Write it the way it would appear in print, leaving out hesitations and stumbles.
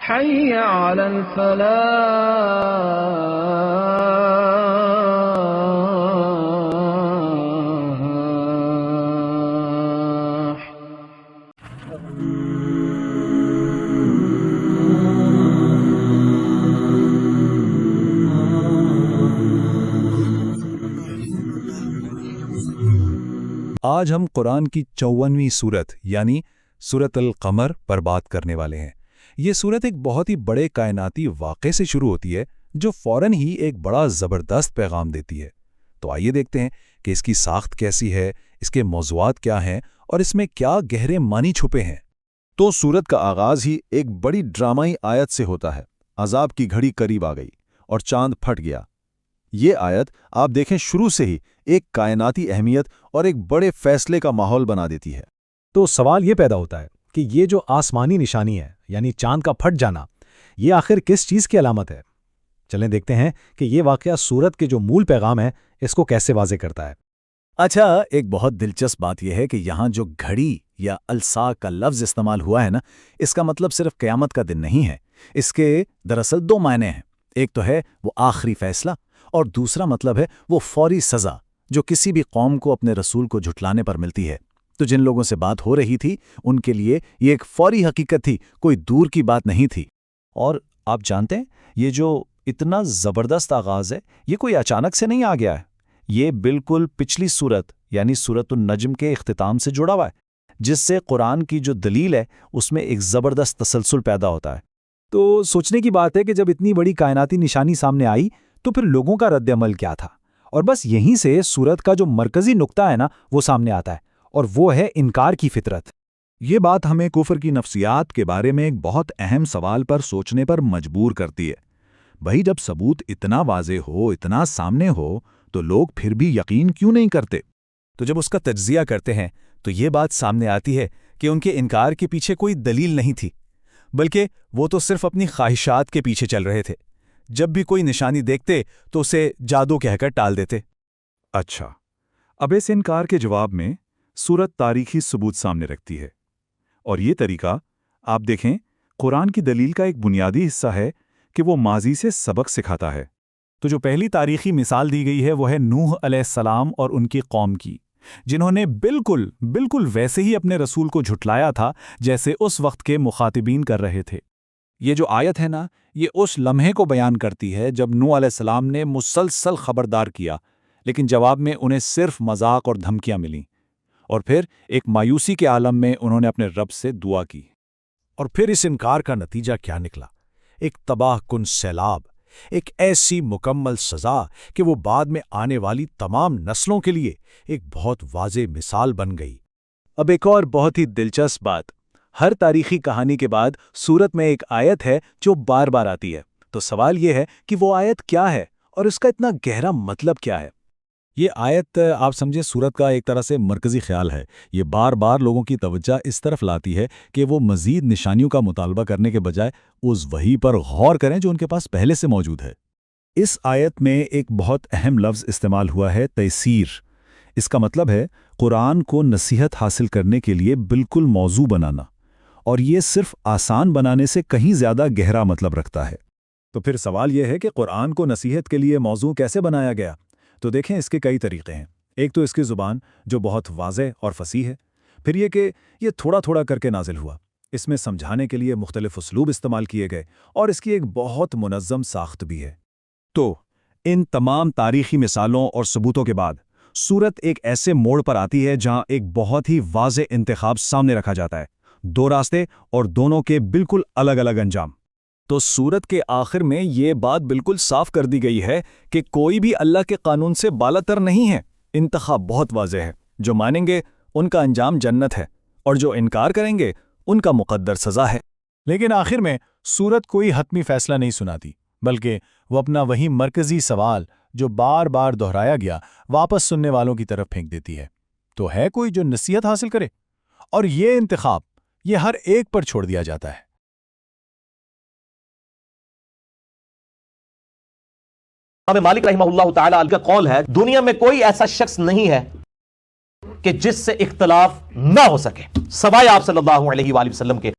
حي على الفلاح. آج ہم قرآن کی 54ویں سورت یعنی سورۃ القمر پر بات کرنے والے ہیں۔ یہ سورت ایک بہت ہی بڑے کائناتی واقعے سے شروع ہوتی ہے جو فوراً ہی ایک بڑا زبردست پیغام دیتی ہے۔ تو آئیے دیکھتے ہیں کہ اس کی ساخت کیسی ہے، اس کے موضوعات کیا ہیں اور اس میں کیا گہرے معنی چھپے ہیں۔ تو سورت کا آغاز ہی ایک بڑی ڈرامائی آیت سے ہوتا ہے۔ عذاب کی گھڑی قریب آ گئی اور چاند پھٹ گیا۔ یہ آیت آپ دیکھیں شروع سے ہی ایک کائناتی اہمیت اور ایک بڑے فیصلے کا ماحول بنا دیتی ہے۔ تو سوال یہ پیدا ہوتا ہے کہ یہ جو آسمانی نشانی ہے یعنی چاند کا پھٹ جانا، یہ آخر کس چیز کی علامت ہے؟ چلیں دیکھتے ہیں کہ یہ واقعہ سورت کے جو مول پیغام ہے اس کو کیسے واضح کرتا ہے۔ اچھا، ایک بہت دلچسپ بات یہ ہے کہ یہاں جو گھڑی یا الساق کا لفظ استعمال ہوا ہے نا، اس کا مطلب صرف قیامت کا دن نہیں ہے۔ اس کے دراصل دو معنی ہیں۔ ایک تو ہے وہ آخری فیصلہ اور دوسرا مطلب ہے وہ فوری سزا جو کسی بھی قوم کو اپنے رسول کو جھٹلانے پر ملتی ہے۔ تو جن لوگوں سے بات ہو رہی تھی ان کے لیے یہ ایک فوری حقیقت تھی، کوئی دور کی بات نہیں تھی۔ اور آپ جانتے ہیں یہ جو اتنا زبردست آغاز ہے یہ کوئی اچانک سے نہیں آ گیا ہے، یہ بالکل پچھلی سورت یعنی سورۃ النجم کے اختتام سے جڑا ہوا ہے، جس سے قرآن کی جو دلیل ہے اس میں ایک زبردست تسلسل پیدا ہوتا ہے۔ تو سوچنے کی بات ہے کہ جب اتنی بڑی کائناتی نشانی سامنے آئی تو پھر لوگوں کا رد عمل کیا تھا؟ اور بس یہیں سے سورت کا جو مرکزی نقطہ ہے نا وہ سامنے آتا ہے، اور وہ ہے انکار کی فطرت۔ یہ بات ہمیں کفر کی نفسیات کے بارے میں ایک بہت اہم سوال پر سوچنے پر مجبور کرتی ہے۔ بھئی جب ثبوت اتنا واضح ہو، اتنا سامنے ہو، تو لوگ پھر بھی یقین کیوں نہیں کرتے؟ تو جب اس کا تجزیہ کرتے ہیں تو یہ بات سامنے آتی ہے کہ ان کے انکار کے پیچھے کوئی دلیل نہیں تھی، بلکہ وہ تو صرف اپنی خواہشات کے پیچھے چل رہے تھے۔ جب بھی کوئی نشانی دیکھتے تو اسے جادو کہہ کر ٹال دیتے۔ اچھا، اب اس انکار کے جواب میں سورت تاریخی ثبوت سامنے رکھتی ہے، اور یہ طریقہ آپ دیکھیں قرآن کی دلیل کا ایک بنیادی حصہ ہے کہ وہ ماضی سے سبق سکھاتا ہے۔ تو جو پہلی تاریخی مثال دی گئی ہے وہ ہے نوح علیہ السلام اور ان کی قوم کی، جنہوں نے بالکل ویسے ہی اپنے رسول کو جھٹلایا تھا جیسے اس وقت کے مخاطبین کر رہے تھے۔ یہ جو آیت ہے نا، یہ اس لمحے کو بیان کرتی ہے جب نوح علیہ السلام نے مسلسل خبردار کیا، لیکن جواب میں انہیں صرف مذاق اور دھمکیاں ملیں، اور پھر ایک مایوسی کے عالم میں انہوں نے اپنے رب سے دعا کی۔ اور پھر اس انکار کا نتیجہ کیا نکلا؟ ایک تباہ کن سیلاب، ایک ایسی مکمل سزا کہ وہ بعد میں آنے والی تمام نسلوں کے لیے ایک بہت واضح مثال بن گئی۔ اب ایک اور بہت ہی دلچسپ بات، ہر تاریخی کہانی کے بعد سورت میں ایک آیت ہے جو بار بار آتی ہے۔ تو سوال یہ ہے کہ وہ آیت کیا ہے اور اس کا اتنا گہرا مطلب کیا ہے؟ یہ آیت آپ سمجھے سورت کا ایک طرح سے مرکزی خیال ہے۔ یہ بار بار لوگوں کی توجہ اس طرف لاتی ہے کہ وہ مزید نشانیوں کا مطالبہ کرنے کے بجائے اس وحی پر غور کریں جو ان کے پاس پہلے سے موجود ہے۔ اس آیت میں ایک بہت اہم لفظ استعمال ہوا ہے، تیسیر۔ اس کا مطلب ہے قرآن کو نصیحت حاصل کرنے کے لیے بالکل موضوع بنانا، اور یہ صرف آسان بنانے سے کہیں زیادہ گہرا مطلب رکھتا ہے۔ تو پھر سوال یہ ہے کہ قرآن کو نصیحت کے لیے موضوع کیسے بنایا گیا؟ تو دیکھیں اس کے کئی طریقے ہیں۔ ایک تو اس کی زبان جو بہت واضح اور فصیح ہے، پھر یہ کہ یہ تھوڑا تھوڑا کر کے نازل ہوا، اس میں سمجھانے کے لیے مختلف اسلوب استعمال کیے گئے، اور اس کی ایک بہت منظم ساخت بھی ہے۔ تو ان تمام تاریخی مثالوں اور ثبوتوں کے بعد سورت ایک ایسے موڑ پر آتی ہے جہاں ایک بہت ہی واضح انتخاب سامنے رکھا جاتا ہے، دو راستے اور دونوں کے بالکل الگ الگ انجام۔ تو سورت کے آخر میں یہ بات بالکل صاف کر دی گئی ہے کہ کوئی بھی اللہ کے قانون سے بالاتر نہیں ہے۔ انتخاب بہت واضح ہے، جو مانیں گے ان کا انجام جنت ہے، اور جو انکار کریں گے ان کا مقدر سزا ہے۔ لیکن آخر میں سورت کوئی حتمی فیصلہ نہیں سناتی، بلکہ وہ اپنا وہی مرکزی سوال جو بار بار دہرایا گیا واپس سننے والوں کی طرف پھینک دیتی ہے، تو ہے کوئی جو نصیحت حاصل کرے؟ اور یہ انتخاب یہ ہر ایک پر چھوڑ دیا جاتا ہے۔ امام مالک رحمہ اللہ تعالی کا قول ہے، دنیا میں کوئی ایسا شخص نہیں ہے کہ جس سے اختلاف نہ ہو سکے سوائے آپ صلی اللہ علیہ وآلہ وسلم کے۔